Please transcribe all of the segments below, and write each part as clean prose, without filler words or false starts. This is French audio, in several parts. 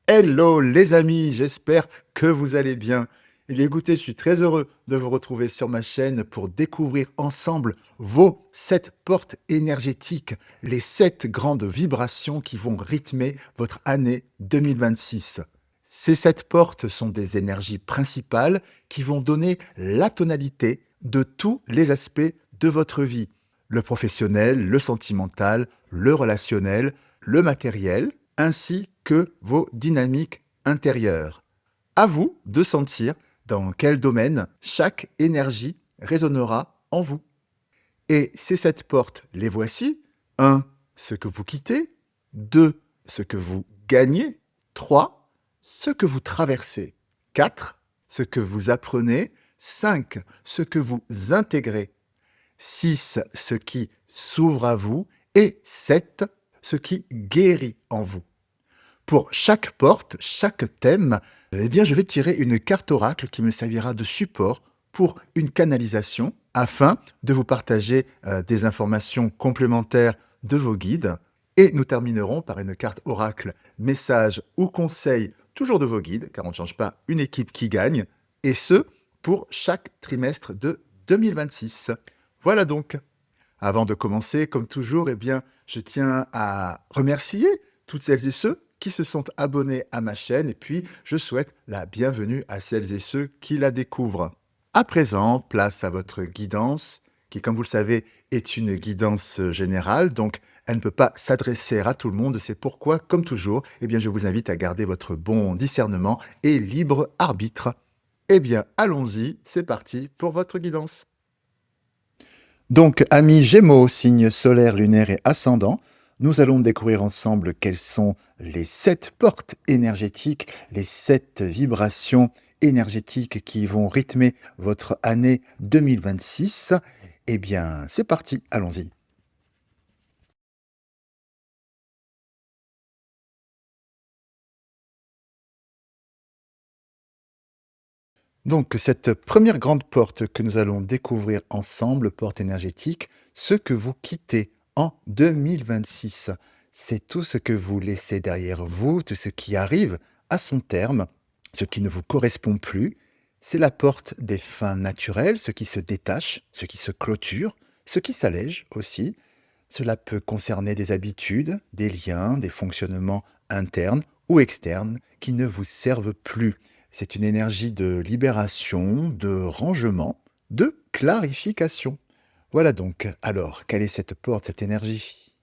Hello les amis, j'espère que vous allez bien. Eh bien écoutez, je suis très heureux de vous retrouver sur ma chaîne pour découvrir ensemble vos 7 portes énergétiques, les 7 grandes vibrations qui vont rythmer votre année 2026. Ces 7 portes sont des énergies principales qui vont donner la tonalité de tous les aspects de votre vie. Le professionnel, le sentimental, le relationnel, le matériel, ainsi que vos dynamiques intérieures. À vous de sentir dans quel domaine chaque énergie résonnera en vous. Et ces 7 portes, les voici. 1. Ce que vous quittez. 2. Ce que vous gagnez. 3. Ce que vous traversez. 4. Ce que vous apprenez. 5. Ce que vous intégrez. 6. Ce qui s'ouvre à vous. Et 7. Ce qui guérit en vous. Pour chaque porte, chaque thème, eh bien, je vais tirer une carte oracle qui me servira de support pour une canalisation afin de vous partager des informations complémentaires de vos guides. Et nous terminerons par une carte oracle, message ou conseil, toujours de vos guides, car on ne change pas une équipe qui gagne, et ce, pour chaque trimestre de 2026. Voilà donc. Avant de commencer, comme toujours, eh bien, je tiens à remercier toutes celles et ceux qui se sont abonnés à ma chaîne et puis je souhaite la bienvenue à celles et ceux qui la découvrent. À présent, place à votre guidance, qui, comme vous le savez, est une guidance générale, donc elle ne peut pas s'adresser à tout le monde. C'est pourquoi, comme toujours, eh bien, je vous invite à garder votre bon discernement et libre arbitre. Eh bien, allons-y, c'est parti pour votre guidance. Donc, amis Gémeaux, signes solaire, lunaire et ascendant, nous allons découvrir ensemble quelles sont les 7 portes énergétiques, les 7 vibrations énergétiques qui vont rythmer votre année 2026. Eh bien, c'est parti, allons-y. Donc, cette première grande porte que nous allons découvrir ensemble, porte énergétique, ce que vous quittez en 2026, c'est tout ce que vous laissez derrière vous, tout ce qui arrive à son terme, ce qui ne vous correspond plus. C'est la porte des fins naturelles, ce qui se détache, ce qui se clôture, ce qui s'allège aussi. Cela peut concerner des habitudes, des liens, des fonctionnements internes ou externes qui ne vous servent plus. C'est une énergie de libération, de rangement, de clarification. Voilà donc. Alors, quelle est cette porte, cette énergie?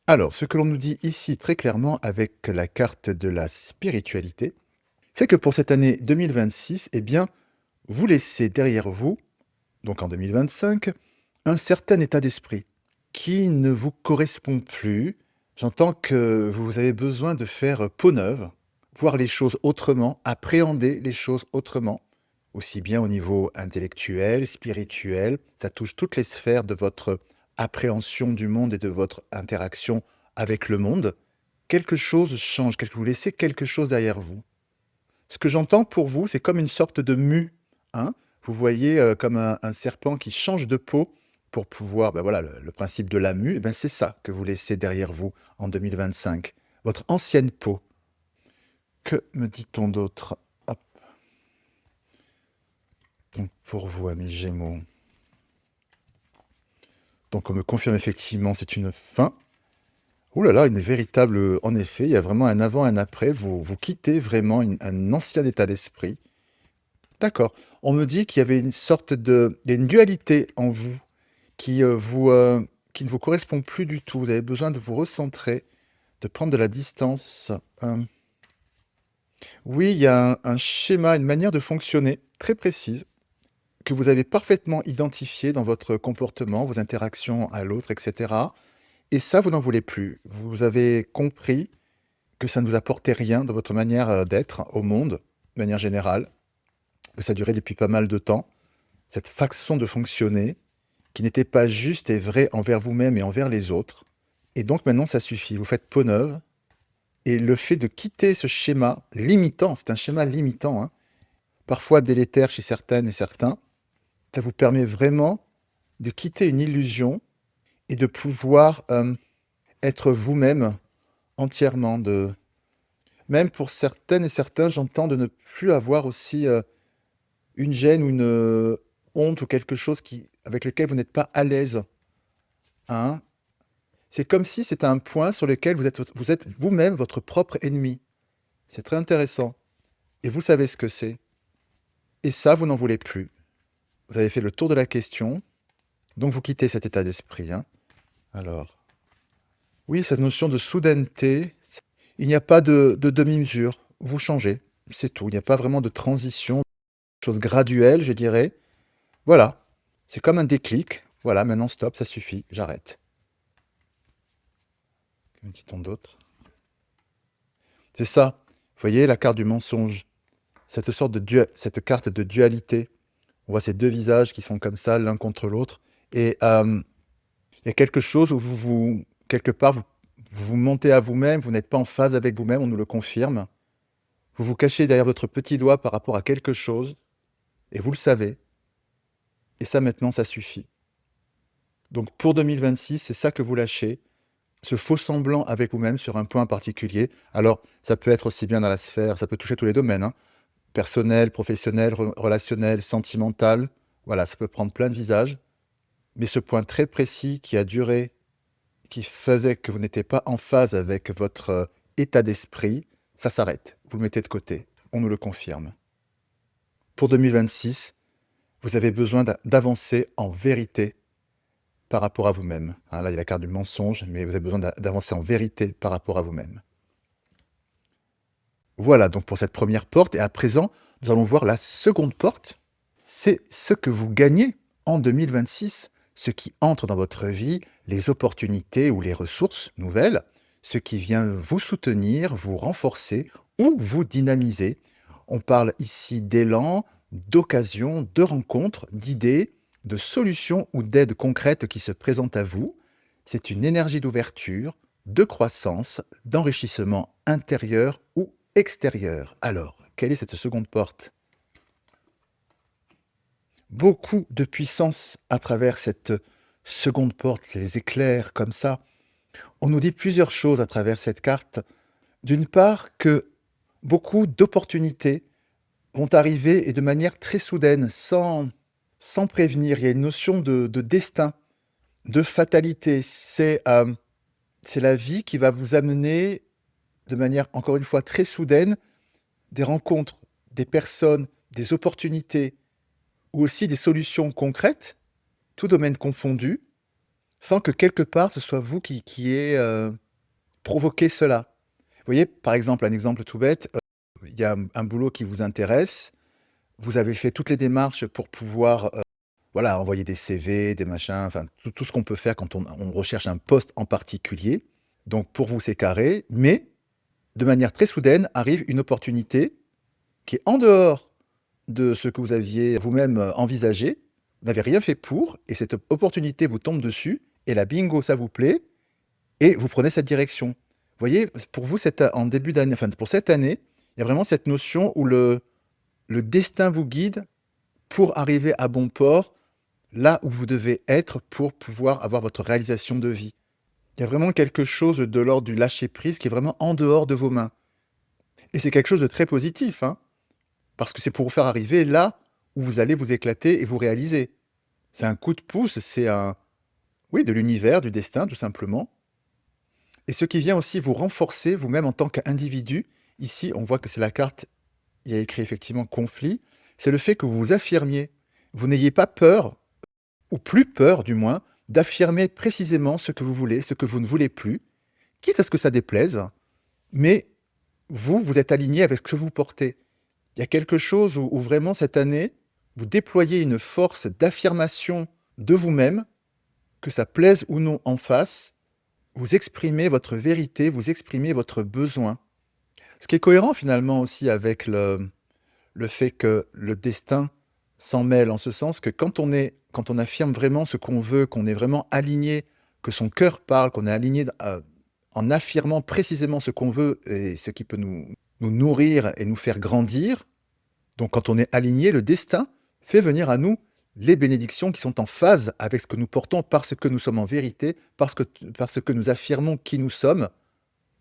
Alors, ce que l'on nous dit ici très clairement avec la carte de la spiritualité, c'est que pour cette année 2026, eh bien, vous laissez derrière vous, donc en 2025, un certain état d'esprit qui ne vous correspond plus. J'entends que vous avez besoin de faire peau neuve, voir les choses autrement, appréhender les choses autrement, aussi bien au niveau intellectuel, spirituel, ça touche toutes les sphères de votre appréhension du monde et de votre interaction avec le monde. Quelque chose change, vous laissez quelque chose derrière vous. Ce que j'entends pour vous, c'est comme une sorte de mue, hein. Vous voyez, comme un serpent qui change de peau pour pouvoir voilà, le principe de la mue, c'est ça que vous laissez derrière vous en 2025, votre ancienne peau. Que me dit-on d'autre? Hop. Donc pour vous, amis Gémeaux. Donc on me confirme effectivement, c'est une fin. Ouh là là, une véritable, en effet, il y a vraiment un avant, un après. Vous quittez vraiment un ancien état d'esprit. D'accord. On me dit qu'il y avait une sorte il y a une dualité en vous qui, qui ne vous correspond plus du tout. Vous avez besoin de vous recentrer, de prendre de la distance. Oui, il y a un schéma, une manière de fonctionner très précise que vous avez parfaitement identifié dans votre comportement, vos interactions à l'autre, etc. Et ça, vous n'en voulez plus. Vous avez compris que ça ne vous apportait rien dans votre manière d'être au monde, de manière générale, que ça durait depuis pas mal de temps, cette façon de fonctionner qui n'était pas juste et vrai envers vous-même et envers les autres. Et donc maintenant, ça suffit. Vous faites peau neuve. Et le fait de quitter ce schéma limitant, c'est un schéma limitant, hein, parfois délétère chez certaines et certains, ça vous permet vraiment de quitter une illusion et de pouvoir être vous-même entièrement de même pour certaines et certains, j'entends de ne plus avoir aussi, une gêne ou une, honte ou quelque chose qui avec lequel vous n'êtes pas à l'aise, hein? C'est comme si c'était un point sur lequel vous êtes vous-même votre propre ennemi. C'est très intéressant et vous savez ce que c'est et ça, vous n'en voulez plus. Vous avez fait le tour de la question, donc vous quittez cet état d'esprit, hein. Alors, oui, cette notion de soudaineté, il n'y a pas de demi-mesure. Vous changez, c'est tout. Il n'y a pas vraiment de transition, chose graduelle, je dirais. Voilà, c'est comme un déclic. Voilà, maintenant stop, ça suffit, j'arrête. Que me dit-on d'autre? C'est ça. Vous voyez la carte du mensonge, cette sorte de cette carte de dualité. On voit ces deux visages qui sont comme ça, l'un contre l'autre. Et il y a quelque chose où quelque part, vous vous mentez à vous-même, vous n'êtes pas en phase avec vous-même, on nous le confirme. Vous vous cachez derrière votre petit doigt par rapport à quelque chose, et vous le savez. Et ça, maintenant, ça suffit. Donc, pour 2026, c'est ça que vous lâchez, ce faux semblant avec vous-même sur un point particulier. Alors, ça peut être aussi bien dans la sphère, ça peut toucher tous les domaines, hein. Personnel, professionnel, relationnel, sentimental. Voilà, ça peut prendre plein de visages. Mais ce point très précis qui a duré, qui faisait que vous n'étiez pas en phase avec votre état d'esprit, ça s'arrête. Vous le mettez de côté. On nous le confirme. Pour 2026, vous avez besoin d'avancer en vérité par rapport à vous-même. Hein, là, il y a la carte du mensonge, mais vous avez besoin d'avancer en vérité par rapport à vous-même. Voilà donc pour cette première porte. Et à présent, nous allons voir la seconde porte. C'est ce que vous gagnez en 2026, ce qui entre dans votre vie, les opportunités ou les ressources nouvelles, ce qui vient vous soutenir, vous renforcer ou vous dynamiser. On parle ici d'élan, d'occasion, de rencontres, d'idées, de solutions ou d'aides concrètes qui se présentent à vous. C'est une énergie d'ouverture, de croissance, d'enrichissement intérieur ou extérieur. Alors, quelle est cette seconde porte? Beaucoup de puissance à travers cette seconde porte, les éclairs comme ça. On nous dit plusieurs choses à travers cette carte. D'une part, que beaucoup d'opportunités vont arriver et de manière très soudaine, sans prévenir. Il y a une notion de destin, de fatalité. C'est la vie qui va vous amener de manière, encore une fois, très soudaine, des rencontres, des personnes, des opportunités, ou aussi des solutions concrètes, tout domaine confondu, sans que quelque part ce soit vous qui ait provoqué cela. Vous voyez, par exemple, un exemple tout bête, il y a un boulot qui vous intéresse, vous avez fait toutes les démarches pour pouvoir voilà, envoyer des CV, des machins, enfin tout ce qu'on peut faire quand on recherche un poste en particulier. Donc pour vous, c'est carré, mais de manière très soudaine arrive une opportunité qui est en dehors de ce que vous aviez vous-même envisagé, vous n'avez rien fait pour, et cette opportunité vous tombe dessus, et là, bingo, ça vous plaît, et vous prenez cette direction. Vous voyez, pour vous, en début d'année, enfin pour cette année, il y a vraiment cette notion où le destin vous guide pour arriver à bon port, là où vous devez être pour pouvoir avoir votre réalisation de vie. Il y a vraiment quelque chose de l'ordre du lâcher-prise qui est vraiment en dehors de vos mains. Et c'est quelque chose de très positif, hein, parce que c'est pour vous faire arriver là où vous allez vous éclater et vous réaliser. C'est un coup de pouce, c'est oui, de l'univers, du destin, tout simplement. Et ce qui vient aussi vous renforcer, vous-même en tant qu'individu. Ici, on voit que c'est la carte, il y a écrit effectivement conflit. C'est le fait que vous vous affirmiez. Vous n'ayez pas peur, ou plus peur du moins, d'affirmer précisément ce que vous voulez, ce que vous ne voulez plus, quitte à ce que ça déplaise, mais vous êtes aligné avec ce que vous portez. Il y a quelque chose où vraiment cette année, vous déployez une force d'affirmation de vous-même, que ça plaise ou non en face, vous exprimez votre vérité, vous exprimez votre besoin. Ce qui est cohérent finalement aussi avec le fait que le destin s'en mêle, en ce sens que quand on affirme vraiment ce qu'on veut, qu'on est vraiment aligné, que son cœur parle, qu'on est aligné en affirmant précisément ce qu'on veut et ce qui peut nous nourrir et nous faire grandir, donc quand on est aligné, le destin fait venir à nous les bénédictions qui sont en phase avec ce que nous portons parce que nous sommes en vérité, parce que nous affirmons qui nous sommes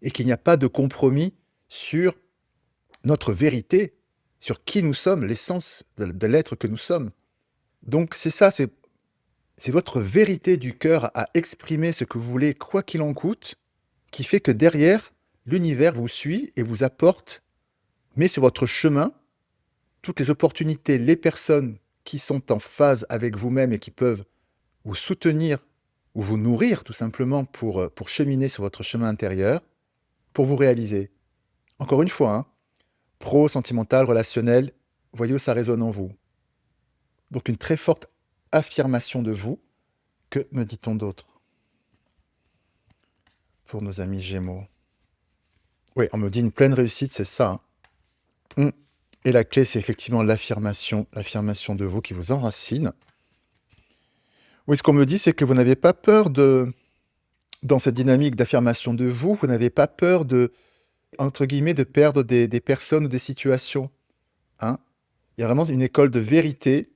et qu'il n'y a pas de compromis sur notre vérité, sur qui nous sommes, l'essence de l'être que nous sommes. Donc c'est ça, c'est votre vérité du cœur à exprimer ce que vous voulez, quoi qu'il en coûte, qui fait que derrière, l'univers vous suit et vous apporte, met sur votre chemin toutes les opportunités, les personnes qui sont en phase avec vous-même et qui peuvent vous soutenir ou vous nourrir tout simplement pour cheminer sur votre chemin intérieur, pour vous réaliser. Encore une fois, hein, pro, sentimental, relationnel, voyez où ça résonne en vous. Donc une très forte affirmation de vous. Que me dit-on d'autre pour nos amis Gémeaux? Oui, on me dit une pleine réussite, c'est ça. Hein. Et la clé, c'est effectivement l'affirmation de vous qui vous enracine. Oui, ce qu'on me dit, c'est que vous n'avez pas peur dans cette dynamique d'affirmation de vous, vous n'avez pas peur entre guillemets, de perdre des personnes ou des situations. Hein. Il y a vraiment une école de vérité.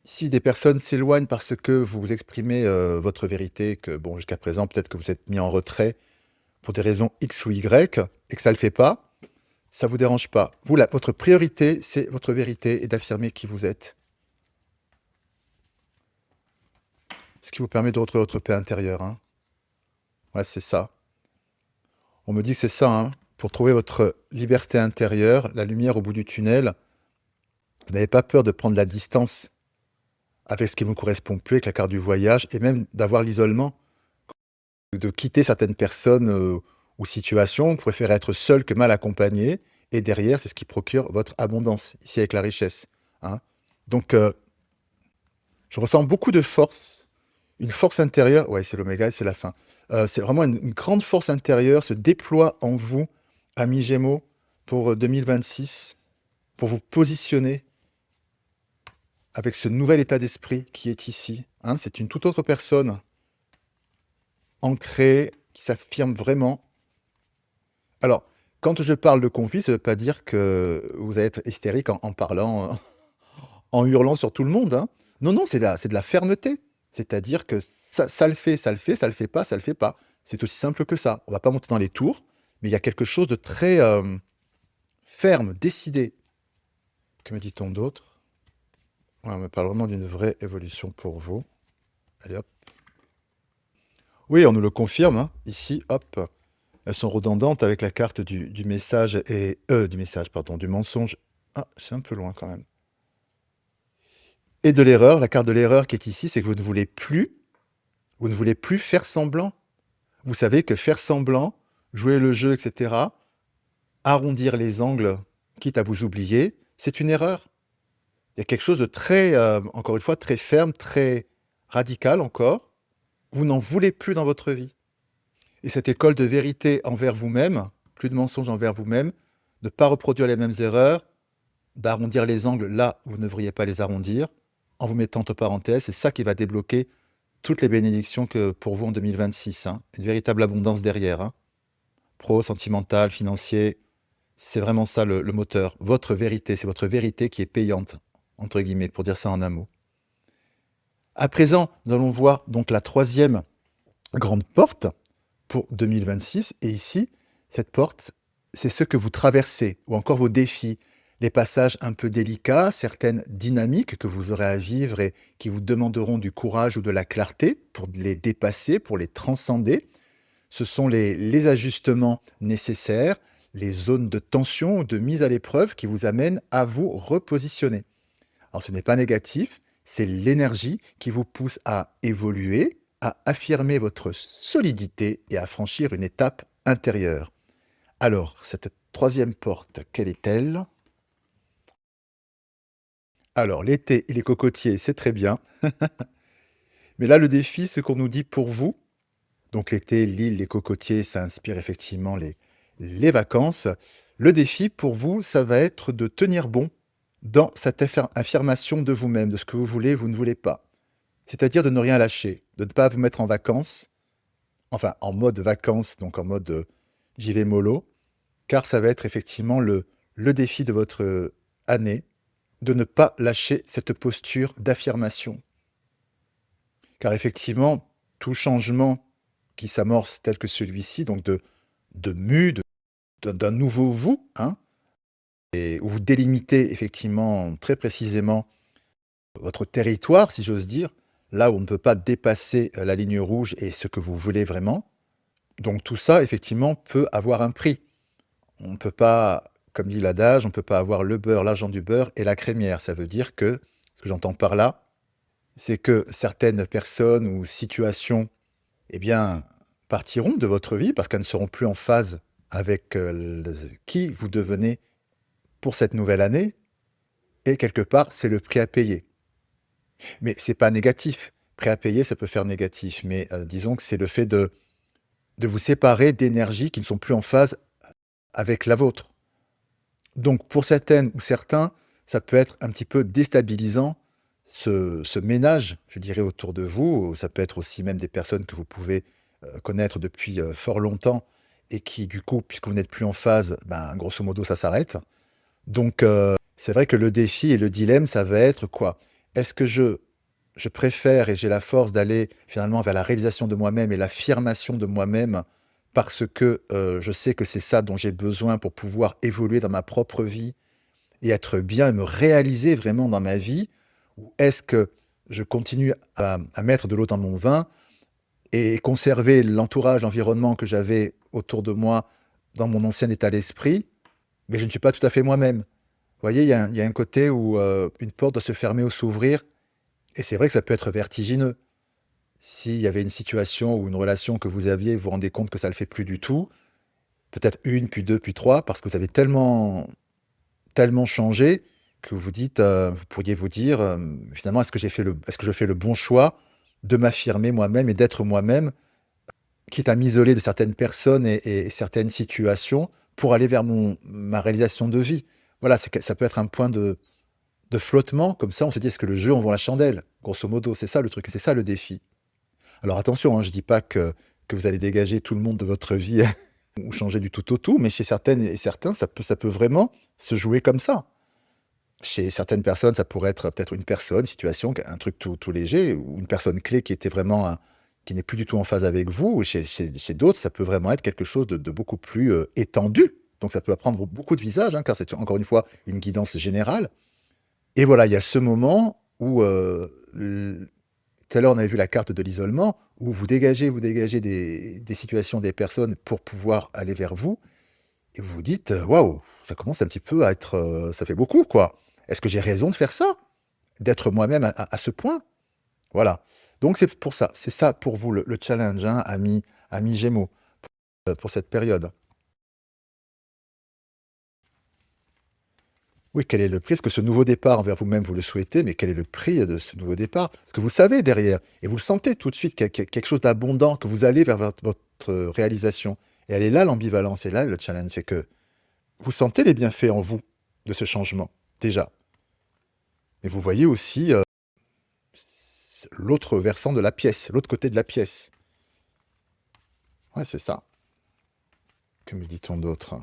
Si des personnes s'éloignent parce que vous exprimez votre vérité, que bon, jusqu'à présent, peut-être que vous êtes mis en retrait pour des raisons X ou Y, et que ça ne le fait pas, ça ne vous dérange pas. Vous, votre priorité, c'est votre vérité et d'affirmer qui vous êtes. Ce qui vous permet de retrouver votre paix intérieure. Hein. Ouais, c'est ça. On me dit que c'est ça, hein. Pour trouver votre liberté intérieure, la lumière au bout du tunnel, vous n'avez pas peur de prendre la distance avec ce qui ne vous correspond plus, avec la carte du voyage, et même d'avoir l'isolement, de quitter certaines personnes ou situations, vous préférez être seul que mal accompagné, et derrière, c'est ce qui procure votre abondance, ici avec la richesse. Hein. Donc, je ressens beaucoup de force, une force intérieure, ouais, c'est l'oméga, c'est la fin. C'est vraiment une grande force intérieure se déploie en vous, amis Gémeaux, pour 2026, pour vous positionner avec ce nouvel état d'esprit qui est ici. Hein, c'est une toute autre personne, ancrée, qui s'affirme vraiment. Alors, quand je parle de conflit, ça ne veut pas dire que vous allez être hystérique en parlant, en hurlant sur tout le monde. Hein. Non, non, c'est de la fermeté. C'est-à-dire que ça le fait, ça le fait, ça le fait pas, ça le fait pas. C'est aussi simple que ça. On va pas monter dans les tours, mais il y a quelque chose de très ferme, décidé. Que me dit-on d'autre? Ouais, on me parle vraiment d'une vraie évolution pour vous. Allez hop. Oui, on nous le confirme, hein. Ici, hop. Elles sont redondantes avec la carte du message et du message, pardon, du mensonge. Ah, c'est un peu loin quand même. Et de l'erreur, la carte de l'erreur qui est ici, c'est que vous ne voulez plus faire semblant. Vous savez que faire semblant, jouer le jeu, etc., arrondir les angles, quitte à vous oublier, c'est une erreur. Il y a quelque chose de très, encore une fois, très ferme, très radical encore. Vous n'en voulez plus dans votre vie. Et cette école de vérité envers vous-même, plus de mensonges envers vous-même, de ne pas reproduire les mêmes erreurs, d'arrondir les angles là où vous ne devriez pas les arrondir, en vous mettant entre parenthèses, c'est ça qui va débloquer toutes les bénédictions que pour vous en 2026. Hein. Une véritable abondance derrière. Hein. Pro, sentimental, financier, c'est vraiment ça le moteur. Votre vérité, c'est votre vérité qui est payante, entre guillemets, pour dire ça en un mot. À présent, nous allons voir donc la troisième grande porte pour 2026. Et ici, cette porte, c'est ce que vous traversez, ou encore vos défis, les passages un peu délicats, certaines dynamiques que vous aurez à vivre et qui vous demanderont du courage ou de la clarté pour les dépasser, pour les transcender. Ce sont les ajustements nécessaires, les zones de tension ou de mise à l'épreuve qui vous amènent à vous repositionner. Alors ce n'est pas négatif, c'est l'énergie qui vous pousse à évoluer, à affirmer votre solidité et à franchir une étape intérieure. Alors, cette troisième porte, quelle est-elle? Alors, l'été et les cocotiers, c'est très bien. Mais là, le défi, ce qu'on nous dit pour vous, donc l'été, l'île, les cocotiers, ça inspire effectivement les vacances. Le défi pour vous, ça va être de tenir bon dans cette affirmation de vous-même, de ce que vous voulez, vous ne voulez pas. C'est-à-dire de ne rien lâcher, de ne pas vous mettre en vacances, enfin en mode vacances, donc en mode j'y vais mollo, car ça va être effectivement le défi de votre année, de ne pas lâcher cette posture d'affirmation. Car effectivement, tout changement qui s'amorce tel que celui-ci, donc de de mue, d'un nouveau vous, hein, et où vous délimitez effectivement très précisément votre territoire, si j'ose dire, là où on ne peut pas dépasser la ligne rouge et ce que vous voulez vraiment. Donc tout ça, effectivement, peut avoir un prix. On ne peut pas, comme dit l'adage, on ne peut pas avoir le beurre, l'argent du beurre et la crémière. Ça veut dire que, ce que j'entends par là, c'est que certaines personnes ou situations, eh bien, partiront de votre vie parce qu'elles ne seront plus en phase avec qui vous devenez pour cette nouvelle année. Et quelque part, c'est le prix à payer. Mais c'est pas négatif. Prêt à payer, ça peut faire négatif, mais disons que c'est le fait de vous séparer d'énergies qui ne sont plus en phase avec la vôtre. Donc pour certaines ou certains, ça peut être un petit peu déstabilisant, ce ménage, je dirais, autour de vous. Ça peut être aussi même des personnes que vous pouvez, connaître depuis, fort longtemps et qui, du coup, puisque vous n'êtes plus en phase, ben, grosso modo, ça s'arrête. Donc c'est vrai que le défi et le dilemme, ça va être quoi? Est-ce que je préfère et j'ai la force d'aller finalement vers la réalisation de moi-même et l'affirmation de moi-même parce que, je sais que c'est ça dont j'ai besoin pour pouvoir évoluer dans ma propre vie et être bien et me réaliser vraiment dans ma vie? Ou est-ce que je continue à mettre de l'eau dans mon vin et conserver l'entourage, l'environnement que j'avais autour de moi dans mon ancien état d'esprit, mais je ne suis pas tout à fait moi-même? Vous voyez, il y a un côté où, une porte doit se fermer ou s'ouvrir et c'est vrai que ça peut être vertigineux. S'il y avait une situation ou une relation que vous aviez, vous vous rendez compte que ça ne le fait plus du tout, peut-être une, puis 2, puis 3, parce que vous avez tellement changé que vous dites, vous pourriez vous dire, «Finalement, est-ce que je fais le bon choix de m'affirmer moi-même et d'être moi-même, quitte à m'isoler de certaines personnes et certaines situations pour aller vers ma réalisation de vie?» Voilà, c'est que ça peut être un point de flottement comme ça, on se dit: «Est-ce que le jeu en vaut la chandelle?» Grosso modo, c'est ça le truc et c'est ça le défi. Alors attention, hein, je dis pas que vous allez dégager tout le monde de votre vie ou changer du tout au tout, mais chez certaines et certains, ça peut vraiment se jouer comme ça. Chez certaines personnes, ça pourrait être peut-être une personne, une situation, un truc tout léger ou une personne clé qui était vraiment qui n'est plus du tout en phase avec vous. Ou chez d'autres, ça peut vraiment être quelque chose de beaucoup plus, étendu. Donc ça peut prendre beaucoup de visages, hein, car c'est encore une fois une guidance générale. Et voilà, il y a ce moment où, tout à l'heure, on avait vu la carte de l'isolement, où vous dégagez des situations, des personnes pour pouvoir aller vers vous et vous vous dites: «Waouh, ça commence un petit peu à être, ça fait beaucoup, quoi. Est-ce que j'ai raison de faire ça? D'être moi-même à ce point?» Voilà. Donc c'est pour ça, c'est ça pour vous le challenge, hein, amis Gémeaux, pour cette période. Oui, quel est le prix? Est-ce que ce nouveau départ envers vous-même, vous le souhaitez? Mais quel est le prix de ce nouveau départ? Parce que vous savez derrière et vous le sentez tout de suite qu'il y a quelque chose d'abondant, que vous allez vers votre réalisation et elle est là l'ambivalence et là le challenge, c'est que vous sentez les bienfaits en vous de ce changement, déjà. Mais vous voyez aussi, l'autre versant de la pièce, l'autre côté de la pièce. Ouais, c'est ça. Que me dit-on d'autre?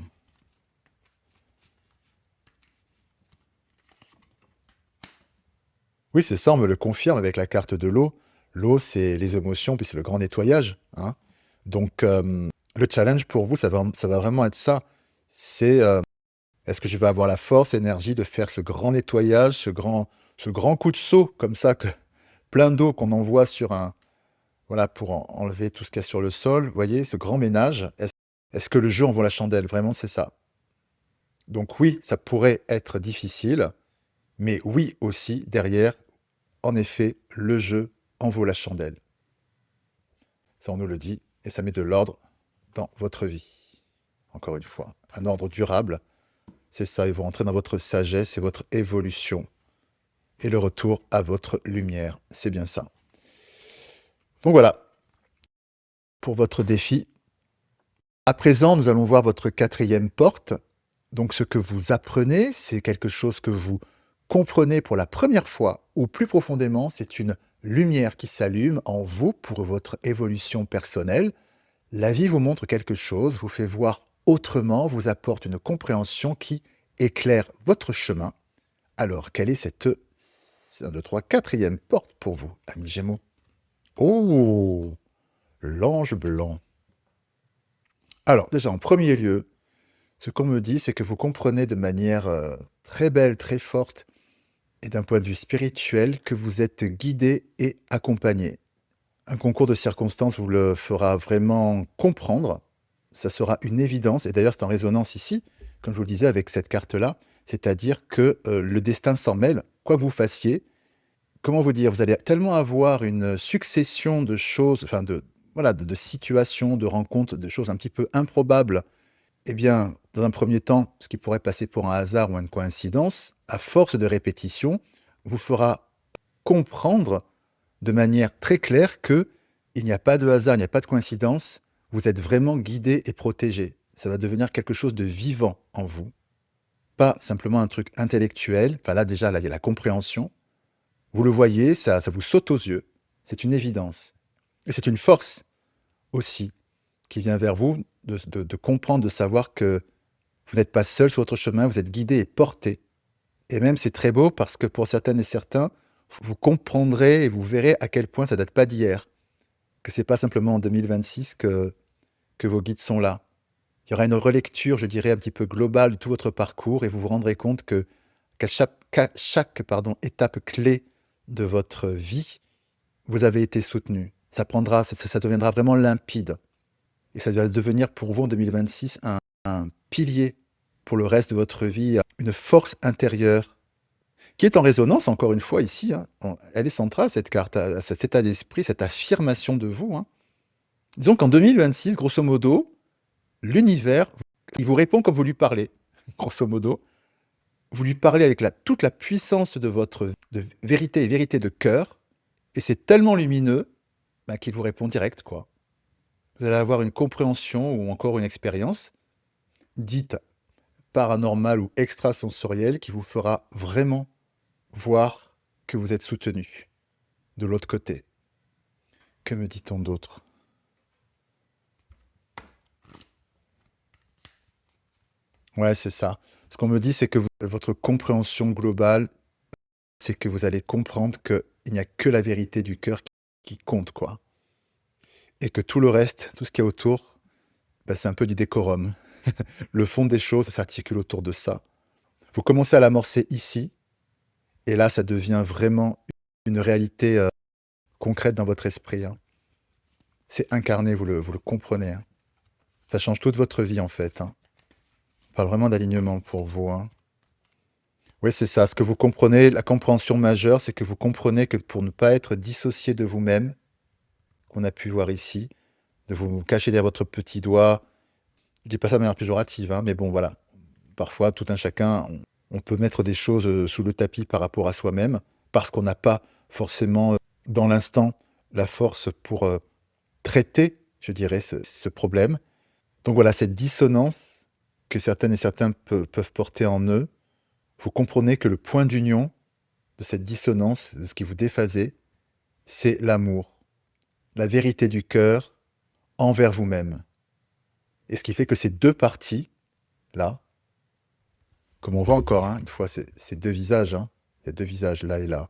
Oui, c'est ça, on me le confirme avec la carte de l'eau. L'eau, c'est les émotions, puis c'est le grand nettoyage, hein. Donc, le challenge pour vous, ça va vraiment être ça. C'est, est-ce que je vais avoir la force, l'énergie de faire ce grand nettoyage, ce grand coup de seau comme ça que plein d'eau qu'on envoie sur un voilà, pour enlever tout ce qu'il y a sur le sol, vous voyez? Ce grand ménage. Est-ce que le jeu en vaut la chandelle? Vraiment, c'est ça. Donc oui, ça pourrait être difficile, mais oui aussi, derrière, en effet, le jeu en vaut la chandelle. Ça, on nous le dit et ça met de l'ordre dans votre vie. Encore une fois, un ordre durable, c'est ça, et vous rentrez dans votre sagesse et votre évolution et le retour à votre lumière, c'est bien ça. Donc voilà, pour votre défi. À présent, nous allons voir votre quatrième porte. Donc ce que vous apprenez, c'est quelque chose que vous comprenez pour la première fois ou plus profondément, c'est une lumière qui s'allume en vous pour votre évolution personnelle. La vie vous montre quelque chose, vous fait voir autrement, vous apporte une compréhension qui éclaire votre chemin. Alors, quelle est cette 1, 2, 3, quatrième porte pour vous, amis Gémeaux? Oh, l'ange blanc. Alors, déjà, en premier lieu, ce qu'on me dit, c'est que vous comprenez de manière très belle, très forte, et d'un point de vue spirituel, que vous êtes guidé et accompagné. Un concours de circonstances vous le fera vraiment comprendre. Ça sera une évidence. Et d'ailleurs, c'est en résonance ici, comme je vous le disais, avec cette carte-là. C'est-à-dire que le destin s'en mêle, quoi que vous fassiez. Comment vous dire? Vous allez tellement avoir une succession de choses, enfin voilà, de situations, de rencontres, de choses un petit peu improbables. Eh bien, dans un premier temps, ce qui pourrait passer pour un hasard ou une coïncidence, à force de répétition, vous fera comprendre de manière très claire que il n'y a pas de hasard, il n'y a pas de coïncidence. Vous êtes vraiment guidé et protégé. Ça va devenir quelque chose de vivant en vous, pas simplement un truc intellectuel. Enfin là, déjà, là, il y a la compréhension. Vous le voyez, ça vous saute aux yeux. C'est une évidence. Et c'est une force aussi qui vient vers vous de comprendre, de savoir que vous n'êtes pas seul sur votre chemin, vous êtes guidé et porté. Et même, c'est très beau parce que pour certaines et certains, vous comprendrez et vous verrez à quel point ça date pas d'hier. Que c'est pas simplement en 2026 que vos guides sont là. Il y aura une relecture, je dirais, un petit peu globale de tout votre parcours et vous vous rendrez compte qu'à chaque étape clé de votre vie, vous avez été soutenu. Ça deviendra vraiment limpide. Et ça va devenir pour vous en 2026 un pilier pour le reste de votre vie, une force intérieure qui est en résonance, encore une fois, ici. Hein. Elle est centrale, cette carte, cet état d'esprit, cette affirmation de vous. Hein. Disons qu'en 2026, grosso modo, l'univers, il vous répond comme vous lui parlez, grosso modo. Vous lui parlez avec toute la puissance de votre vérité et vérité de cœur, et c'est tellement lumineux qu'il vous répond direct, quoi. Vous allez avoir une compréhension ou encore une expérience dite paranormale ou extrasensorielle qui vous fera vraiment voir que vous êtes soutenu de l'autre côté. Que me dit-on d'autre? Ouais, c'est ça. Ce qu'on me dit, c'est que votre compréhension globale, c'est que vous allez comprendre qu'il n'y a que la vérité du cœur qui compte, quoi. Et que tout le reste, tout ce qui est autour, c'est un peu du décorum. Le fond des choses, ça s'articule autour de ça. Vous commencez à l'amorcer ici, et là, ça devient vraiment une réalité concrète dans votre esprit. Hein. C'est incarné, vous le comprenez. Hein. Ça change toute votre vie, en fait. Hein. On parle vraiment d'alignement pour vous. Hein. Oui, c'est ça. Ce que vous comprenez, la compréhension majeure, c'est que vous comprenez que pour ne pas être dissocié de vous-même, qu'on a pu voir ici, de vous cacher derrière votre petit doigt, je dis pas ça de manière péjorative, hein, mais bon, voilà. Parfois, tout un chacun, on peut mettre des choses sous le tapis par rapport à soi-même, parce qu'on n'a pas forcément, dans l'instant, la force pour traiter, je dirais, ce problème. Donc voilà, cette dissonance que certaines et certains peuvent porter en eux, vous comprenez que le point d'union de cette dissonance, de ce qui vous déphasez, c'est l'amour, la vérité du cœur envers vous-même. Et ce qui fait que ces deux parties, là, comme on voit encore, hein, une fois, ces deux visages, hein, ces deux visages, là et là,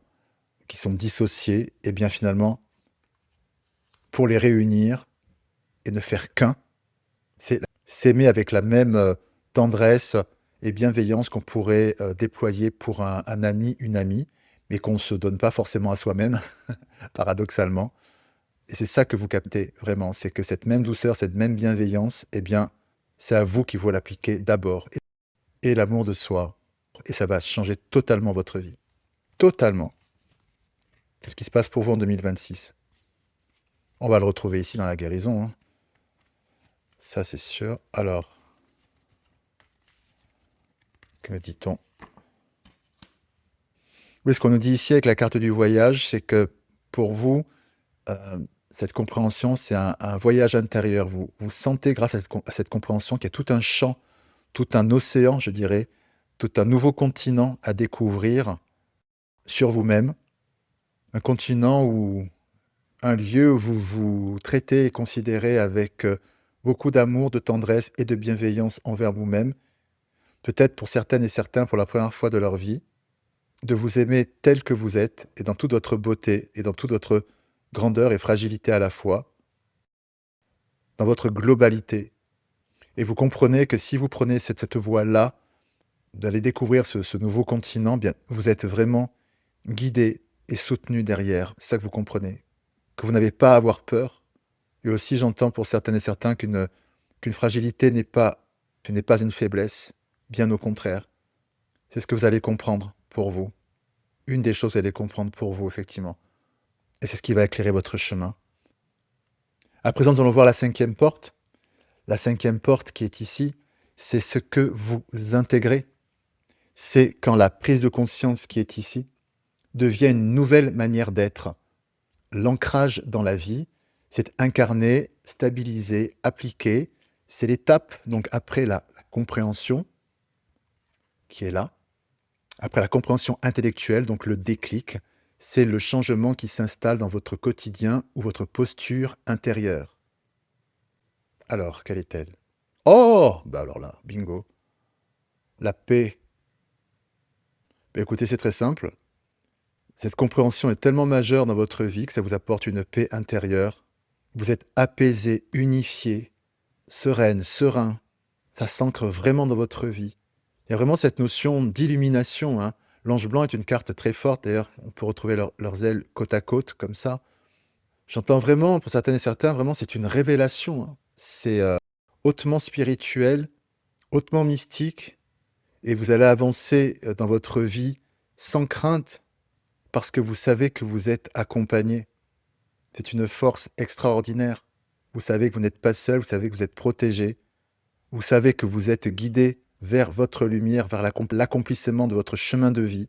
qui sont dissociés, et bien finalement, pour les réunir et ne faire qu'un, c'est s'aimer avec la même tendresse et bienveillance qu'on pourrait déployer pour un ami, une amie, mais qu'on ne se donne pas forcément à soi-même, paradoxalement. Et c'est ça que vous captez vraiment, c'est que cette même douceur, cette même bienveillance, eh bien, c'est à vous qu'il faut l'appliquer d'abord. Et l'amour de soi. Et ça va changer totalement votre vie. Totalement. C'est ce qui se passe pour vous en 2026. On va le retrouver ici dans la guérison. Hein. Ça, c'est sûr. Alors, que me dit-on? Oui, ce qu'on nous dit ici avec la carte du voyage, c'est que pour vous, euh, cette compréhension, c'est un voyage intérieur. Vous sentez, grâce à cette compréhension, qu'il y a tout un champ, tout un océan, je dirais, tout un nouveau continent à découvrir sur vous-même. Un continent où un lieu où vous vous traitez et considérez avec beaucoup d'amour, de tendresse et de bienveillance envers vous-même, peut-être pour certaines et certains pour la première fois de leur vie, de vous aimer tel que vous êtes et dans toute votre beauté et dans toute votre grandeur et fragilité à la fois, dans votre globalité. Et vous comprenez que si vous prenez cette voie-là, d'aller découvrir ce nouveau continent, bien, vous êtes vraiment guidé et soutenu derrière. C'est ça que vous comprenez. Que vous n'avez pas à avoir peur. Et aussi, j'entends pour certaines et certains qu'une fragilité n'est pas une faiblesse. Bien au contraire. C'est ce que vous allez comprendre pour vous. Une des choses que vous allez comprendre pour vous, effectivement. Et c'est ce qui va éclairer votre chemin. À présent, nous allons voir la cinquième porte. La cinquième porte qui est ici, c'est ce que vous intégrez. C'est quand la prise de conscience qui est ici devient une nouvelle manière d'être. L'ancrage dans la vie, c'est incarner, stabiliser, appliquer. C'est l'étape, donc après la compréhension, qui est là. Après la compréhension intellectuelle, donc le déclic, c'est le changement qui s'installe dans votre quotidien ou votre posture intérieure. Alors, quelle est-elle? Oh, bah alors là, bingo. La paix. Bah écoutez, c'est très simple. Cette compréhension est tellement majeure dans votre vie que ça vous apporte une paix intérieure. Vous êtes apaisé, unifié, sereine, serein. Ça s'ancre vraiment dans votre vie. Il y a vraiment cette notion d'illumination, hein. L'ange blanc est une carte très forte, d'ailleurs, on peut retrouver leurs ailes côte à côte, comme ça. J'entends vraiment, pour certaines et certains, vraiment, c'est une révélation, hein. C'est hautement spirituel, hautement mystique, et vous allez avancer dans votre vie sans crainte, parce que vous savez que vous êtes accompagné. C'est une force extraordinaire. Vous savez que vous n'êtes pas seul, vous savez que vous êtes protégé, vous savez que vous êtes guidé vers votre lumière, vers l'accomplissement de votre chemin de vie.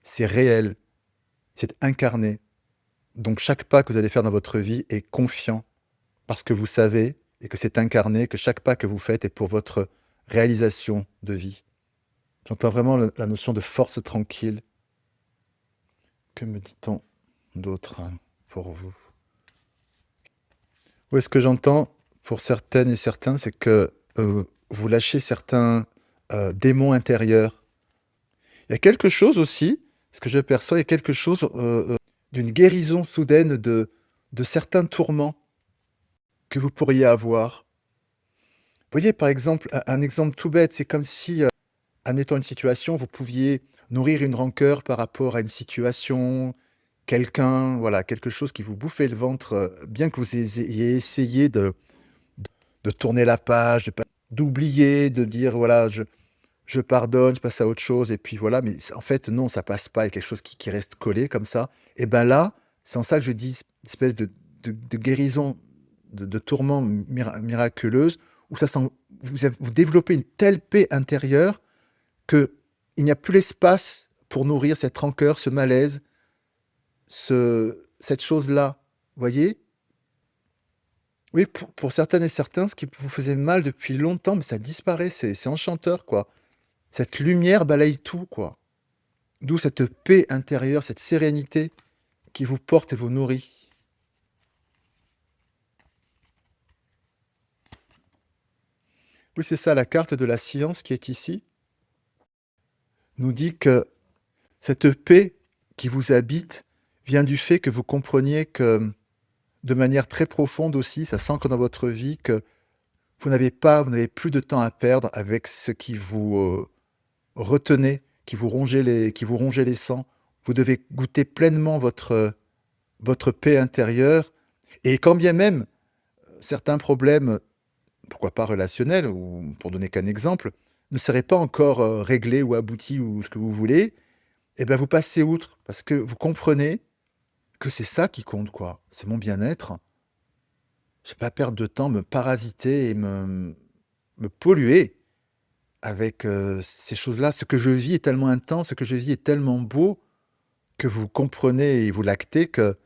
C'est réel, c'est incarné. Donc chaque pas que vous allez faire dans votre vie est confiant, parce que vous savez, et que c'est incarné, que chaque pas que vous faites est pour votre réalisation de vie. J'entends vraiment la notion de force tranquille. Que me dit-on d'autre, hein, pour vous? Oui, ce que j'entends pour certaines et certains, c'est que vous lâchez certains démons intérieurs. Il y a quelque chose aussi, ce que je perçois, il y a quelque chose d'une guérison soudaine de certains tourments que vous pourriez avoir. Vous voyez, par exemple, un exemple tout bête, c'est comme si, admettons une situation, vous pouviez nourrir une rancœur par rapport à une situation, quelqu'un, voilà, quelque chose qui vous bouffait le ventre, bien que vous ayez essayé de tourner la page, d'oublier, de dire, voilà, je pardonne, je passe à autre chose, et puis voilà, mais en fait, non, ça passe pas, il y a quelque chose qui reste collé comme ça. Et ben là, c'est en ça que je dis, espèce de guérison, de tourment miraculeuse, où vous développez une telle paix intérieure que il n'y a plus l'espace pour nourrir cette rancœur, ce malaise, cette chose-là. Vous voyez? Oui, pour certaines et certains, ce qui vous faisait mal depuis longtemps, mais ça disparaît, c'est enchanteur, quoi. Cette lumière balaye tout, quoi. D'où cette paix intérieure, cette sérénité qui vous porte et vous nourrit. Oui, c'est ça, la carte de la science qui est ici nous dit que cette paix qui vous habite vient du fait que vous compreniez que, de manière très profonde aussi, ça s'ancre dans votre vie, que vous n'avez plus de temps à perdre avec ce qui vous retenait, qui vous rongeait les sangs. Vous devez goûter pleinement votre paix intérieure. Et quand bien même certains problèmes, pourquoi pas relationnels, ou pour donner qu'un exemple, ne seraient pas encore réglés ou aboutis ou ce que vous voulez, eh bien vous passez outre parce que vous comprenez que c'est ça qui compte, quoi. C'est mon bien-être. Je ne vais pas perdre de temps, me parasiter et me polluer avec ces choses-là. Ce que je vis est tellement intense, ce que je vis est tellement beau que vous comprenez et vous l'actez que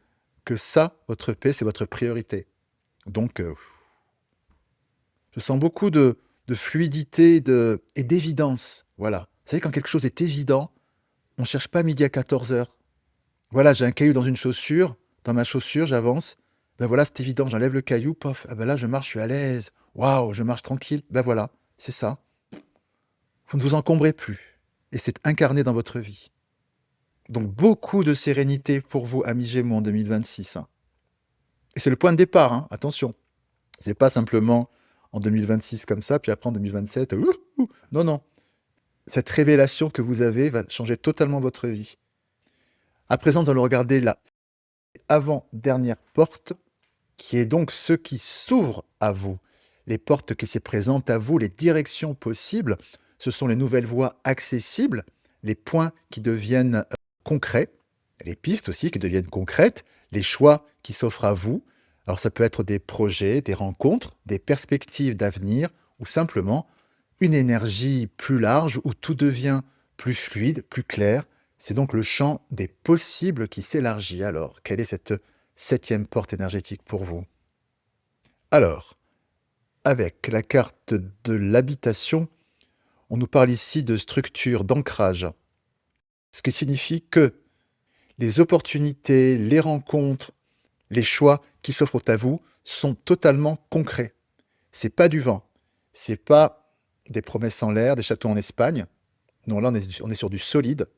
ça, votre paix, c'est votre priorité. Donc, je sens beaucoup de fluidité et d'évidence. Voilà. Vous savez, quand quelque chose est évident, on ne cherche pas midi à 14 heures. Voilà, j'ai un caillou dans une chaussure, dans ma chaussure, j'avance. Ben voilà, c'est évident, j'enlève le caillou, pof. Ah ben là, je marche, je suis à l'aise. Waouh, je marche tranquille. Ben voilà, c'est ça. Vous ne vous encombrez plus. Et c'est incarné dans votre vie. Donc, beaucoup de sérénité pour vous, amis Gémeaux, en 2026, hein. Et c'est le point de départ, hein, attention. C'est pas simplement en 2026 comme ça, puis après en 2027, ouh, ouh. Non, non. Cette révélation que vous avez va changer totalement votre vie. À présent, nous allons regarder la avant-dernière porte, qui est donc ce qui s'ouvre à vous. Les portes qui se présentent à vous, les directions possibles, ce sont les nouvelles voies accessibles, les points qui deviennent concrets, les pistes aussi qui deviennent concrètes, les choix qui s'offrent à vous. Alors ça peut être des projets, des rencontres, des perspectives d'avenir ou simplement une énergie plus large où tout devient plus fluide, plus clair. C'est donc le champ des possibles qui s'élargit. Alors, quelle est cette septième porte énergétique pour vous? Alors, avec la carte de l'habitation, on nous parle ici de structure, d'ancrage, ce qui signifie que les opportunités, les rencontres, les choix qui s'offrent à vous sont totalement concrets. C'est pas du vent, c'est pas des promesses en l'air, des châteaux en Espagne. Non, là on est sur du solide.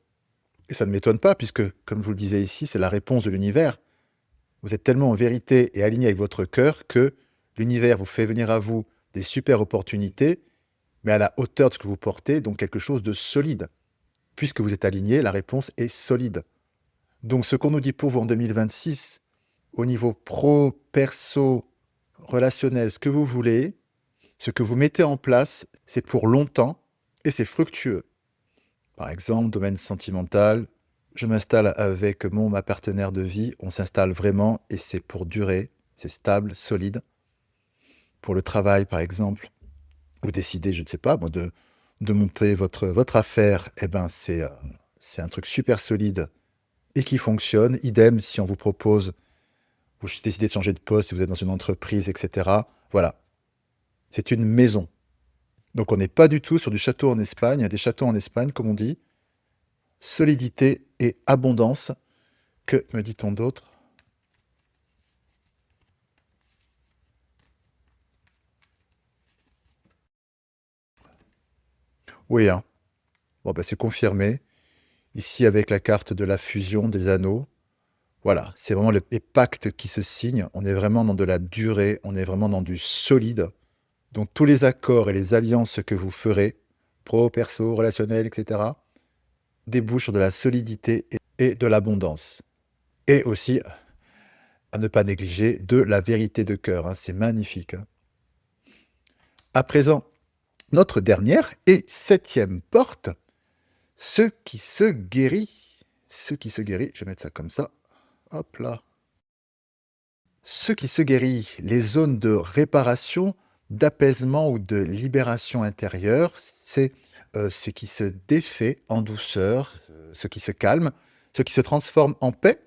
Et ça ne m'étonne pas puisque, comme je vous le disais ici, c'est la réponse de l'univers. Vous êtes tellement en vérité et aligné avec votre cœur que l'univers vous fait venir à vous des super opportunités, mais à la hauteur de ce que vous portez, donc quelque chose de solide. Puisque vous êtes aligné, la réponse est solide. Donc ce qu'on nous dit pour vous en 2026, au niveau pro, perso, relationnel, ce que vous voulez, ce que vous mettez en place, c'est pour longtemps et c'est fructueux. Par exemple, domaine sentimental, je m'installe avec ma partenaire de vie, on s'installe vraiment et c'est pour durer, c'est stable, solide. Pour le travail, par exemple, vous décidez, je ne sais pas, moi, de monter votre affaire, eh ben c'est un truc super solide et qui fonctionne. Idem si on vous propose, vous décidez de changer de poste, si vous êtes dans une entreprise, etc. Voilà, c'est une maison. Donc on n'est pas du tout sur du château en Espagne. Il y a des châteaux en Espagne, comme on dit. Solidité et abondance. Que me dit-on d'autre? Oui, hein. Bon, bah, c'est confirmé. Ici, avec la carte de la fusion des anneaux, voilà, c'est vraiment les pactes qui se signent. On est vraiment dans de la durée, on est vraiment dans du solide. Donc tous les accords et les alliances que vous ferez, pro, perso, relationnel, etc., débouchent sur de la solidité et de l'abondance. Et aussi, à ne pas négliger, de la vérité de cœur, hein. C'est magnifique, hein. À présent, notre dernière et septième porte, ce qui se guérit. Ce qui se guérit, je vais mettre ça comme ça. Hop là. Ce qui se guérit, les zones de réparation, d'apaisement ou de libération intérieure, c'est ce qui se défait en douceur, ce qui se calme, ce qui se transforme en paix,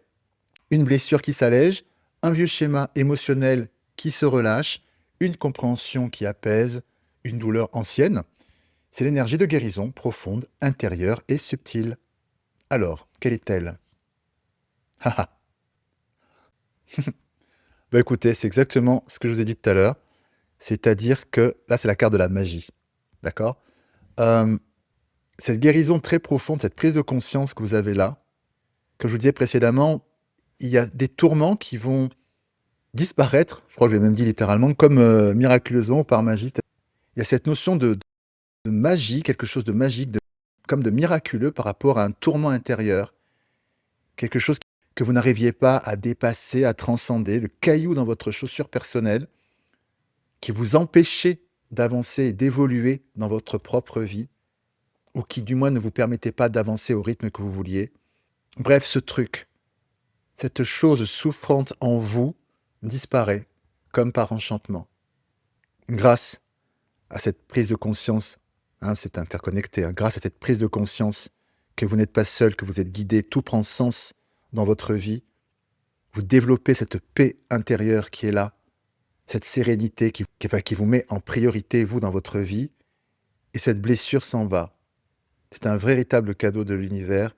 une blessure qui s'allège, un vieux schéma émotionnel qui se relâche, une compréhension qui apaise, une douleur ancienne. C'est l'énergie de guérison profonde, intérieure et subtile. Alors, quelle est-elle? Haha. Bah écoutez, c'est exactement ce que je vous ai dit tout à l'heure. C'est-à-dire que là, c'est la carte de la magie. D'accord? Euh, Cette guérison très profonde, cette prise de conscience que vous avez là, comme je vous disais précédemment, il y a des tourments qui vont disparaître. Je crois que je l'ai même dit littéralement, comme miraculeusement ou par magie. Il y a cette notion de magie, quelque chose de magique, comme de miraculeux par rapport à un tourment intérieur. Quelque chose que vous n'arriviez pas à dépasser, à transcender, le caillou dans votre chaussure personnelle qui vous empêchait d'avancer et d'évoluer dans votre propre vie, ou qui du moins ne vous permettait pas d'avancer au rythme que vous vouliez. Bref, ce truc, cette chose souffrante en vous disparaît comme par enchantement. Grâce à cette prise de conscience, hein, c'est interconnecté, hein, grâce à cette prise de conscience que vous n'êtes pas seul, que vous êtes guidé, tout prend sens dans votre vie, vous développez cette paix intérieure qui est là, cette sérénité qui vous met en priorité, vous, dans votre vie, et cette blessure s'en va. C'est un véritable cadeau de l'univers,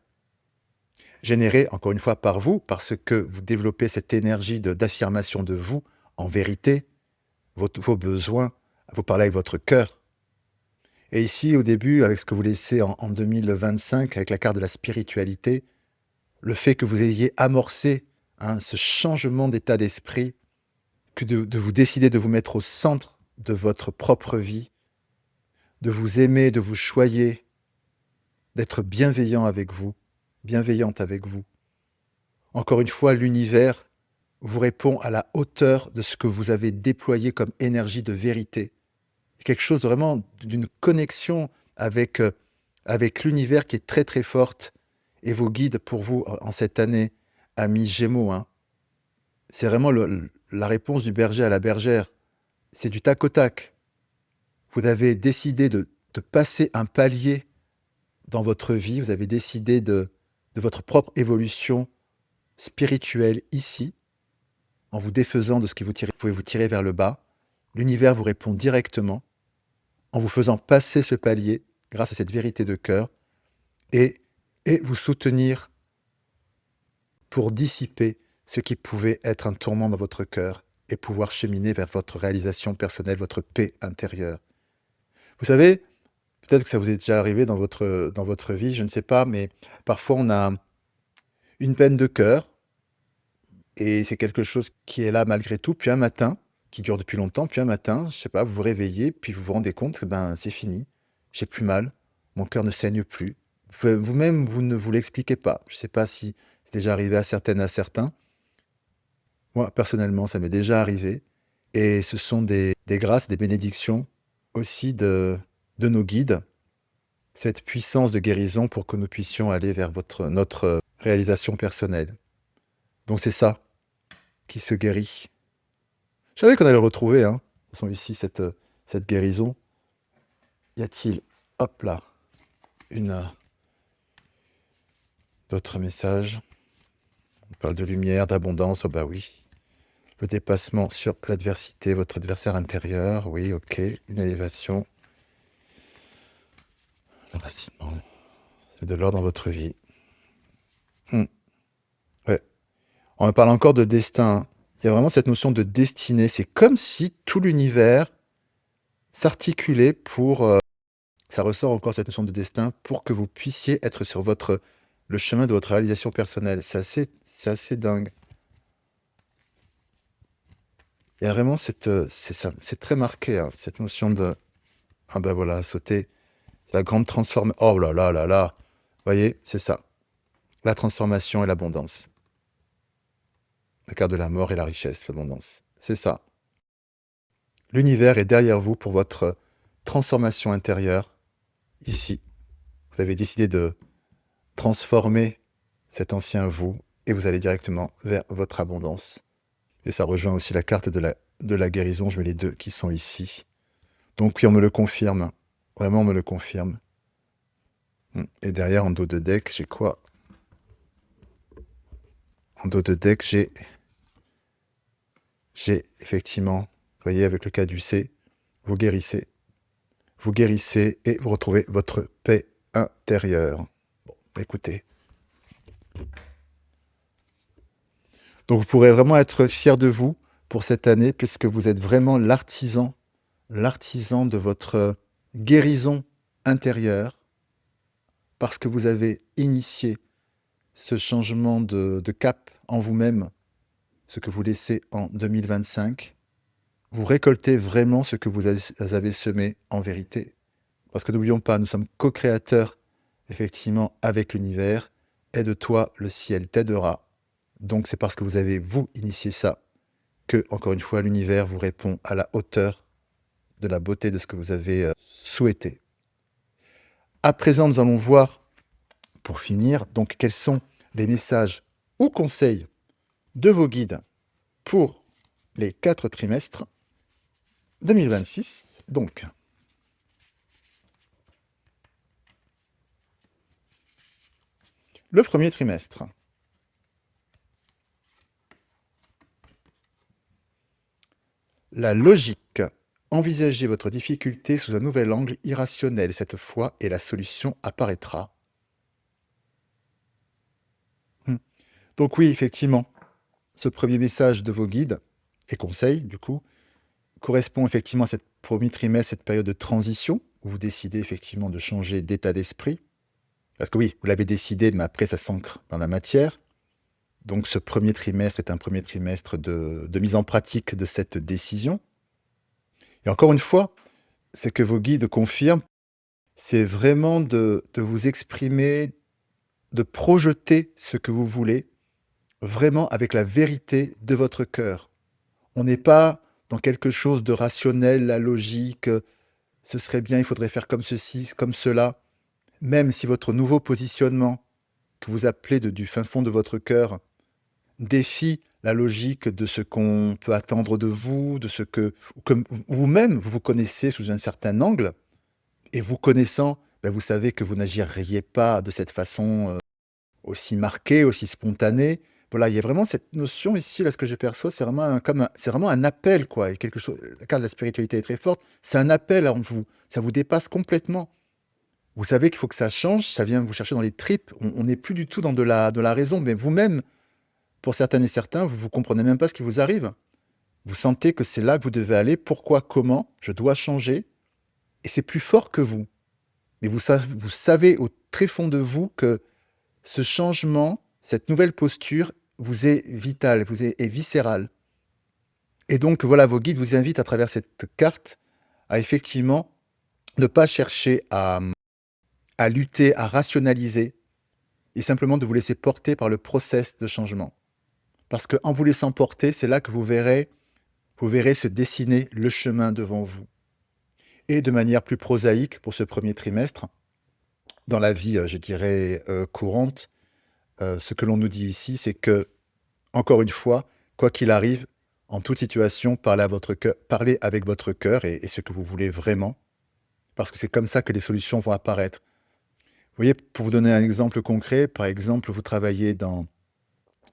généré, encore une fois, par vous, parce que vous développez cette énergie d'affirmation de vous, en vérité, vos besoins, vous parlez avec votre cœur. Et ici, au début, avec ce que vous laissez en 2025, avec la carte de la spiritualité, le fait que vous ayez amorcé, hein, ce changement d'état d'esprit, que de vous décider de vous mettre au centre de votre propre vie, de vous aimer, de vous choyer, d'être bienveillant avec vous, bienveillante avec vous. Encore une fois, l'univers vous répond à la hauteur de ce que vous avez déployé comme énergie de vérité. Quelque chose vraiment d'une connexion avec, avec l'univers qui est très très forte. Et vos guides pour vous en cette année, amis Gémeaux, hein, c'est vraiment la réponse du berger à la bergère. C'est du tac au tac. Vous avez décidé de passer un palier dans votre vie, vous avez décidé de votre propre évolution spirituelle ici, en vous défaisant de ce qui vous pouvez vous tirer vers le bas. L'univers vous répond directement, en vous faisant passer ce palier grâce à cette vérité de cœur, et, et vous soutenir pour dissiper ce qui pouvait être un tourment dans votre cœur et pouvoir cheminer vers votre réalisation personnelle, votre paix intérieure. Vous savez, peut-être que ça vous est déjà arrivé dans votre vie, je ne sais pas, mais parfois on a une peine de cœur et c'est quelque chose qui est là malgré tout. Puis un matin, qui dure depuis longtemps, puis un matin, je sais pas, vous vous réveillez, puis vous vous rendez compte que ben c'est fini, j'ai plus mal, mon cœur ne saigne plus. Vous-même, vous ne vous l'expliquez pas. Je ne sais pas si c'est déjà arrivé à certaines, à certains. Moi, personnellement, ça m'est déjà arrivé. Et ce sont des grâces, des bénédictions aussi de nos guides, cette puissance de guérison pour que nous puissions aller vers notre réalisation personnelle. Donc c'est ça qui se guérit. Je savais qu'on allait le retrouver, hein. De toute façon, ici, cette guérison. Y a-t-il, hop là, d'autres messages? On parle de lumière, d'abondance, oh bah oui. Le dépassement sur l'adversité, votre adversaire intérieur, oui, ok. Une élévation. L'enracinement, c'est de l'or dans votre vie. Ouais. On me parle encore de destin, hein. Il y a vraiment cette notion de destinée. C'est comme si tout l'univers s'articulait pour... ça ressort encore cette notion de destin pour que vous puissiez être sur le chemin de votre réalisation personnelle. C'est assez dingue. Il y a vraiment c'est très marqué, hein, cette notion de... Ah ben voilà, sauter. C'est la grande transformation. Oh là là là là. Vous voyez, c'est ça. La transformation et l'abondance. La carte de la mort et la richesse, l'abondance. C'est ça. L'univers est derrière vous pour votre transformation intérieure. Ici, vous avez décidé de transformer cet ancien vous et vous allez directement vers votre abondance. Et ça rejoint aussi la carte de la guérison. Je mets les deux qui sont ici. Donc oui, on me le confirme. Vraiment, on me le confirme. Et derrière, en dos de deck, j'ai quoi? En dos de deck, j'ai effectivement, vous voyez, avec le caducée, vous guérissez et vous retrouvez votre paix intérieure. Bon, écoutez. Donc vous pourrez vraiment être fier de vous pour cette année, puisque vous êtes vraiment l'artisan de votre guérison intérieure, parce que vous avez initié ce changement de cap en vous-même, ce que vous laissez en 2025. Vous récoltez vraiment ce que vous avez semé en vérité. Parce que n'oublions pas, nous sommes co-créateurs, effectivement, avec l'univers. Aide-toi, le ciel t'aidera. Donc c'est parce que vous avez, vous, initié ça, que, encore une fois, l'univers vous répond à la hauteur de la beauté de ce que vous avez souhaité. À présent, nous allons voir, pour finir, donc quels sont les messages ou conseils de vos guides pour les 4 trimestres 2026. Donc, le premier trimestre. La logique. Envisagez votre difficulté sous un nouvel angle irrationnel cette fois et la solution apparaîtra. Donc oui, effectivement, ce premier message de vos guides et conseils, du coup, correspond effectivement à ce premier trimestre, cette période de transition, où vous décidez effectivement de changer d'état d'esprit. Parce que oui, vous l'avez décidé, mais après ça s'ancre dans la matière. Donc ce premier trimestre est un premier trimestre de mise en pratique de cette décision. Et encore une fois, ce que vos guides confirment, c'est vraiment de vous exprimer, de projeter ce que vous voulez, vraiment avec la vérité de votre cœur. On n'est pas dans quelque chose de rationnel, la logique, ce serait bien, il faudrait faire comme ceci, comme cela. Même si votre nouveau positionnement, que vous appelez du fin fond de votre cœur, défie la logique de ce qu'on peut attendre de vous, de ce que vous-même, vous vous connaissez sous un certain angle, et vous connaissant, ben vous savez que vous n'agiriez pas de cette façon aussi marquée, aussi spontanée. Voilà, il y a vraiment cette notion ici, là, ce que je perçois, c'est vraiment c'est vraiment un appel, quoi. Et quelque chose, la carte de la spiritualité est très forte. C'est un appel en vous. Ça vous dépasse complètement. Vous savez qu'il faut que ça change. Ça vient vous chercher dans les tripes. On n'est plus du tout dans de la raison, mais vous-même, pour certaines et certains, vous comprenez même pas ce qui vous arrive. Vous sentez que c'est là que vous devez aller. Pourquoi, comment, je dois changer. Et c'est plus fort que vous. Mais vous savez au très fond de vous que ce changement, cette nouvelle posture, vous est vitale, est viscérale. Et donc, voilà, vos guides vous invitent à travers cette carte à effectivement ne pas chercher à lutter, à rationaliser, et simplement de vous laisser porter par le process de changement. Parce qu'en vous laissant porter, c'est là que vous verrez se dessiner le chemin devant vous. Et de manière plus prosaïque pour ce premier trimestre, dans la vie, je dirais, courante, ce que l'on nous dit ici, c'est que, encore une fois, quoi qu'il arrive, en toute situation, parlez avec votre cœur et ce que vous voulez vraiment, parce que c'est comme ça que les solutions vont apparaître. Vous voyez, pour vous donner un exemple concret, par exemple, vous travaillez dans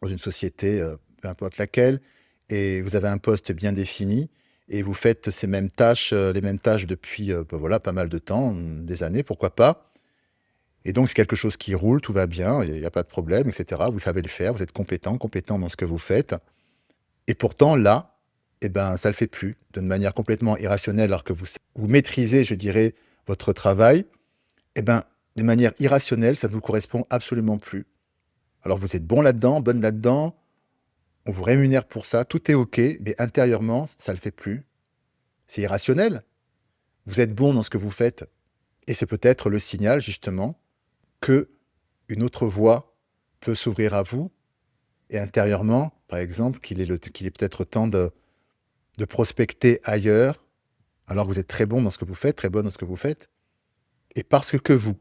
une société, peu importe laquelle, et vous avez un poste bien défini, et vous faites ces mêmes tâches, les mêmes tâches depuis, bah, voilà, pas mal de temps, des années, pourquoi pas. Et donc c'est quelque chose qui roule, tout va bien, il y a pas de problème et cetera. Vous savez le faire, vous êtes compétent dans ce que vous faites. Et pourtant là, eh ben, ça le fait plus, d'une manière complètement irrationnelle, alors que vous maîtrisez, je dirais, votre travail. Eh ben, de manière irrationnelle, ça ne vous correspond absolument plus. Alors vous êtes bon là-dedans, bonne là-dedans, on vous rémunère pour ça, tout est OK, mais intérieurement, ça le fait plus. C'est irrationnel. Vous êtes bon dans ce que vous faites et c'est peut-être le signal justement que une autre voie peut s'ouvrir à vous et intérieurement, par exemple, qu'il est peut-être temps de prospecter ailleurs, alors que vous êtes très bon dans ce que vous faites, très bonne dans ce que vous faites. Et parce que vous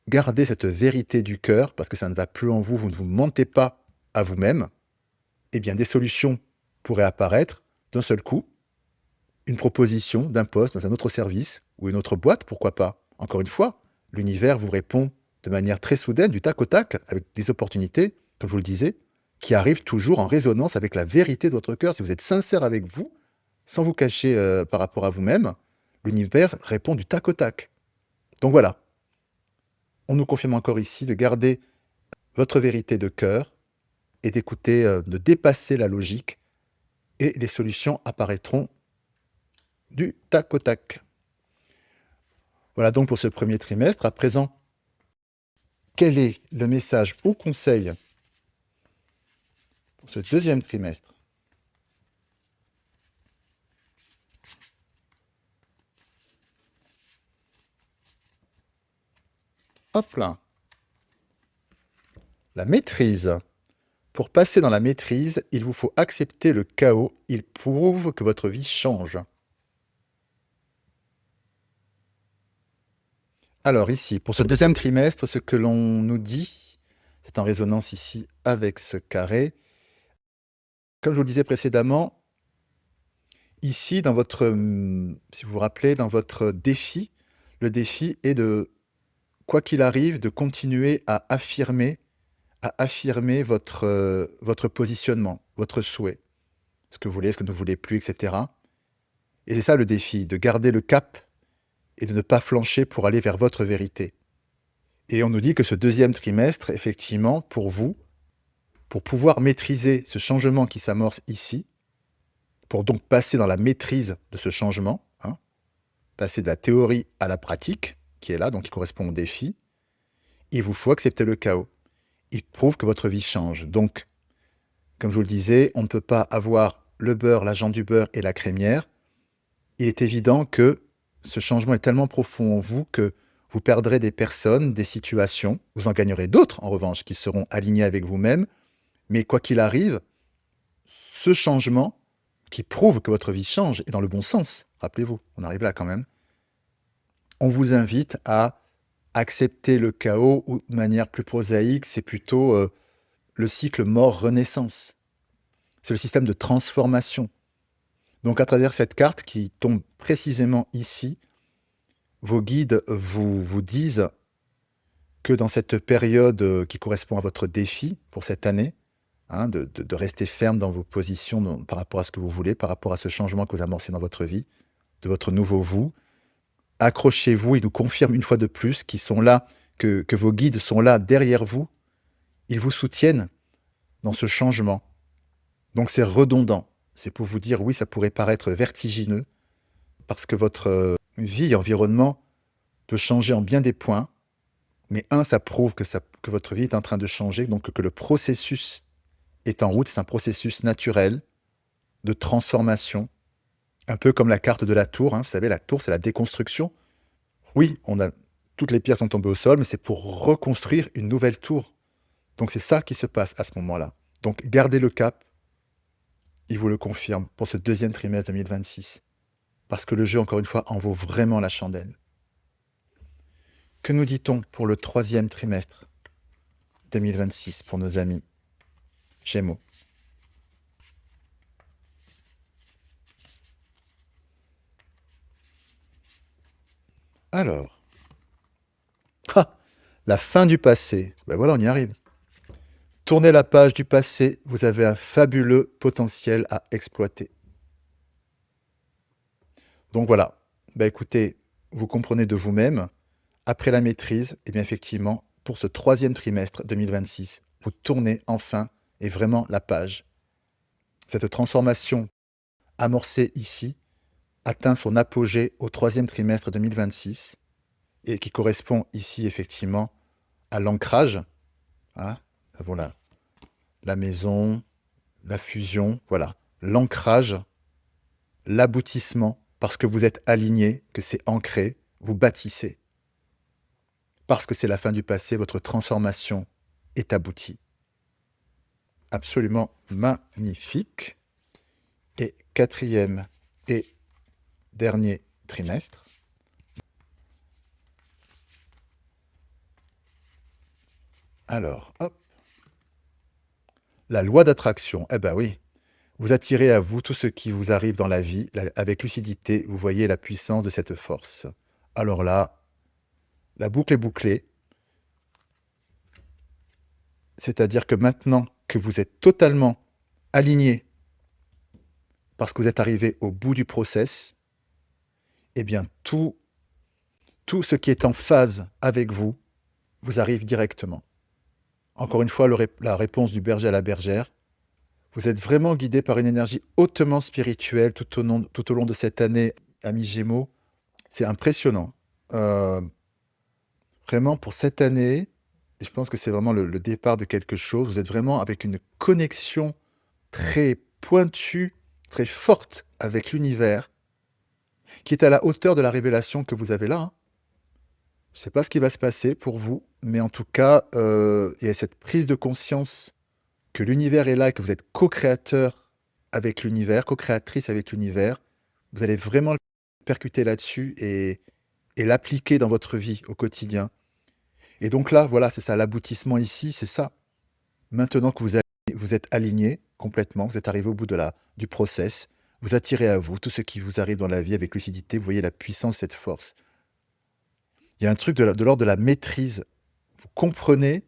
gardez cette vérité du cœur, parce que ça ne va plus en vous, vous ne vous mentez pas à vous-même, eh bien des solutions pourraient apparaître d'un seul coup. Une proposition d'un poste dans un autre service ou une autre boîte, pourquoi pas. Encore une fois, l'univers vous répond de manière très soudaine, du tac au tac, avec des opportunités, comme je vous le disais, qui arrivent toujours en résonance avec la vérité de votre cœur. Si vous êtes sincère avec vous, sans vous cacher par rapport à vous-même, l'univers répond du tac au tac. Donc voilà, on nous confirme encore ici de garder votre vérité de cœur et d'écouter, de dépasser la logique, et les solutions apparaîtront du tac au tac. Voilà donc pour ce premier trimestre. À présent, quel est le message ou conseil pour ce deuxième trimestre? Hop là, la maîtrise. Pour passer dans la maîtrise, il vous faut accepter le chaos. Il prouve que votre vie change. Alors ici, pour ce deuxième trimestre, ce que l'on nous dit, c'est en résonance ici avec ce carré. Comme je vous le disais précédemment, ici, dans votre, si vous vous rappelez, dans votre défi, le défi est de, quoi qu'il arrive, de continuer à affirmer votre, votre positionnement, votre souhait, ce que vous voulez, ce que vous ne voulez plus, etc. Et c'est ça le défi, de garder le cap et de ne pas flancher pour aller vers votre vérité. Et on nous dit que ce deuxième trimestre, effectivement, pour vous, pour pouvoir maîtriser ce changement qui s'amorce ici, pour donc passer dans la maîtrise de ce changement, hein, passer de la théorie à la pratique, qui est là, donc qui correspond au défi, il vous faut accepter le chaos. Il prouve que votre vie change. Donc, comme je vous le disais, on ne peut pas avoir le beurre, l'agent du beurre et la crémière. il est évident que ce changement est tellement profond en vous que vous perdrez des personnes, des situations. Vous en gagnerez d'autres, en revanche, qui seront alignées avec vous-même. Mais quoi qu'il arrive, ce changement qui prouve que votre vie change et dans le bon sens, rappelez-vous, on arrive là quand même, on vous invite à accepter le chaos ou de manière plus prosaïque, c'est plutôt le cycle mort-renaissance. C'est le système de transformation. Donc à travers cette carte qui tombe précisément ici, vos guides vous disent que dans cette période qui correspond à votre défi pour cette année, hein, de rester ferme dans vos positions par rapport à ce que vous voulez, par rapport à ce changement que vous amorcez dans votre vie, de votre nouveau vous. Accrochez-vous, ils nous confirment une fois de plus qu'ils sont là, que vos guides sont là derrière vous. Ils vous soutiennent dans ce changement. Donc c'est redondant. C'est pour vous dire, oui, ça pourrait paraître vertigineux, parce que votre vie, environnement, peut changer en bien des points. Mais ça prouve que votre vie est en train de changer, donc que le processus est en route. C'est un processus naturel de transformation, un peu comme la carte de la tour. Vous savez, la tour, c'est la déconstruction. Oui, toutes les pierres sont tombées au sol, mais c'est pour reconstruire une nouvelle tour. Donc c'est ça qui se passe à ce moment-là. Donc gardez le cap, il vous le confirme, pour ce deuxième trimestre 2026. Parce que le jeu, encore une fois, en vaut vraiment la chandelle. Que nous dit-on pour le troisième trimestre 2026 pour nos amis Gémeaux? Alors, la fin du passé. Ben voilà, on y arrive. Tournez la page du passé, vous avez un fabuleux potentiel à exploiter. Donc voilà, écoutez, vous comprenez de vous-même, après la maîtrise, et bien effectivement, pour ce troisième trimestre 2026, vous tournez enfin et vraiment la page. Cette transformation amorcée ici atteint son apogée au troisième trimestre 2026 et qui correspond ici effectivement à l'ancrage. Voilà, la maison, la fusion, voilà, l'ancrage, l'aboutissement, parce que vous êtes aligné, que c'est ancré, vous bâtissez. Parce que c'est la fin du passé, votre transformation est aboutie. Absolument magnifique. Et quatrième et dernier trimestre. Alors, hop. La loi d'attraction. Eh ben oui. Vous attirez à vous tout ce qui vous arrive dans la vie. Avec lucidité, vous voyez la puissance de cette force. Alors là, la boucle est bouclée. C'est-à-dire que maintenant que vous êtes totalement aligné, parce que vous êtes arrivé au bout du process, eh bien tout ce qui est en phase avec vous, vous arrive directement. Encore une fois, la réponse du berger à la bergère. Vous êtes vraiment guidé par une énergie hautement spirituelle tout au long de cette année, amis Gémeaux. C'est impressionnant. Vraiment, pour cette année, et je pense que c'est vraiment le départ de quelque chose, vous êtes vraiment avec une connexion très pointue, très forte avec l'univers, qui est à la hauteur de la révélation que vous avez là. Je ne sais pas ce qui va se passer pour vous, mais en tout cas, il y a cette prise de conscience que l'univers est là et que vous êtes co-créateur avec l'univers, co-créatrice avec l'univers. Vous allez vraiment percuter là-dessus et l'appliquer dans votre vie au quotidien. Et donc là, voilà, c'est ça, l'aboutissement ici, c'est ça. Maintenant que vous êtes aligné complètement, vous êtes arrivé au bout du process, vous attirez à vous tout ce qui vous arrive dans la vie avec lucidité, vous voyez la puissance de cette force. Il y a un truc de l'ordre de la maîtrise. Vous comprenez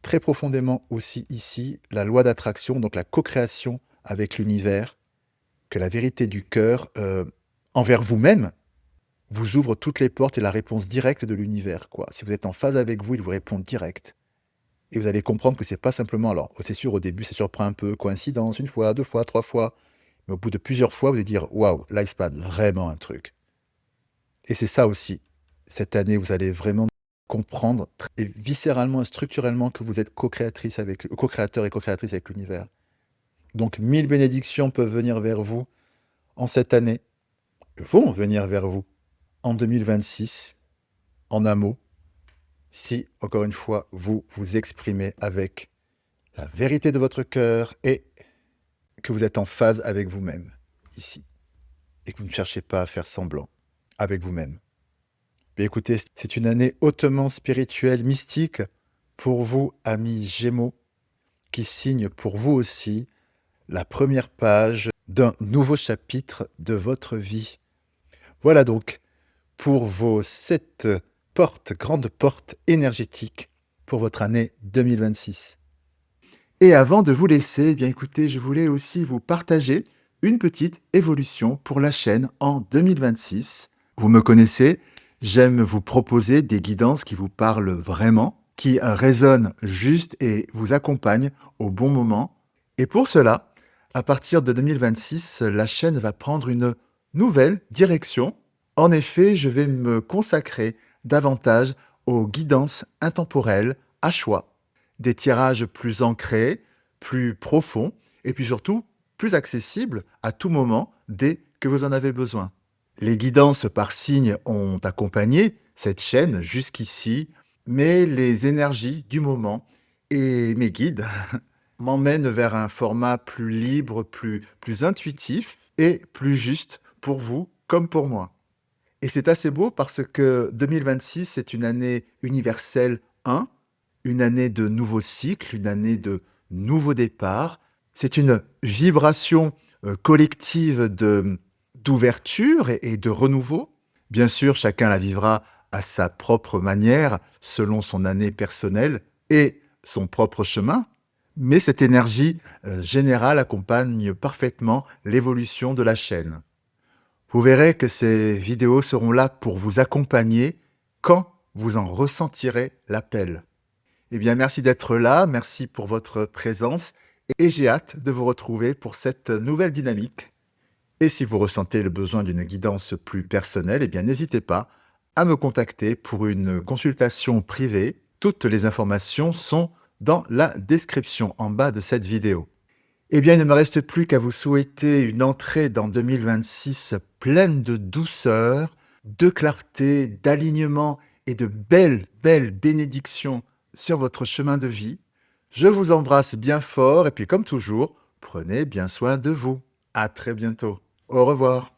très profondément aussi ici la loi d'attraction, donc la co-création avec l'univers, que la vérité du cœur envers vous-même vous ouvre toutes les portes et la réponse directe de l'univers. Si vous êtes en phase avec vous, il vous répond direct. Et vous allez comprendre que c'est pas simplement, alors c'est sûr au début ça surprend un peu, coïncidence, une fois, deux fois, trois fois, mais au bout de plusieurs fois, vous allez dire, waouh, là il se passe vraiment un truc. Et c'est ça aussi, cette année, vous allez vraiment comprendre et viscéralement et structurellement que vous êtes co-créateur et co-créatrice avec l'univers. Donc 1000 bénédictions peuvent venir vers vous en cette année. vont venir vers vous en 2026, en un mot, si, encore une fois, vous vous exprimez avec la vérité de votre cœur et que vous êtes en phase avec vous-même, ici, et que vous ne cherchez pas à faire semblant avec vous-même. Bien écoutez, c'est une année hautement spirituelle, mystique, pour vous, amis Gémeaux, qui signe pour vous aussi la première page d'un nouveau chapitre de votre vie. Voilà donc pour vos 7 portes, grandes portes énergétiques pour votre année 2026. Et avant de vous laisser, eh bien écoutez, je voulais aussi vous partager une petite évolution pour la chaîne en 2026. Vous me connaissez, j'aime vous proposer des guidances qui vous parlent vraiment, qui résonnent juste et vous accompagnent au bon moment. Et pour cela, à partir de 2026, la chaîne va prendre une nouvelle direction. En effet, je vais me consacrer davantage aux guidances intemporelles à choix, des tirages plus ancrés, plus profonds et puis surtout plus accessibles à tout moment dès que vous en avez besoin. Les guidances par signe ont accompagné cette chaîne jusqu'ici, mais les énergies du moment et mes guides m'emmènent vers un format plus libre, plus intuitif et plus juste pour vous comme pour moi. Et c'est assez beau parce que 2026, c'est une année universelle 1, une année de nouveaux cycles, une année de nouveaux départs. C'est une vibration collective d'ouverture et de renouveau. Bien sûr, chacun la vivra à sa propre manière, selon son année personnelle et son propre chemin. Mais cette énergie générale accompagne parfaitement l'évolution de la chaîne. Vous verrez que ces vidéos seront là pour vous accompagner quand vous en ressentirez l'appel. Eh bien, merci d'être là, merci pour votre présence et j'ai hâte de vous retrouver pour cette nouvelle dynamique. Et si vous ressentez le besoin d'une guidance plus personnelle, eh bien, n'hésitez pas à me contacter pour une consultation privée. Toutes les informations sont dans la description en bas de cette vidéo. Eh bien, il ne me reste plus qu'à vous souhaiter une entrée dans 2026 pleine de douceur, de clarté, d'alignement et de belles, belles bénédictions sur votre chemin de vie. Je vous embrasse bien fort et puis comme toujours, prenez bien soin de vous. À très bientôt. Au revoir.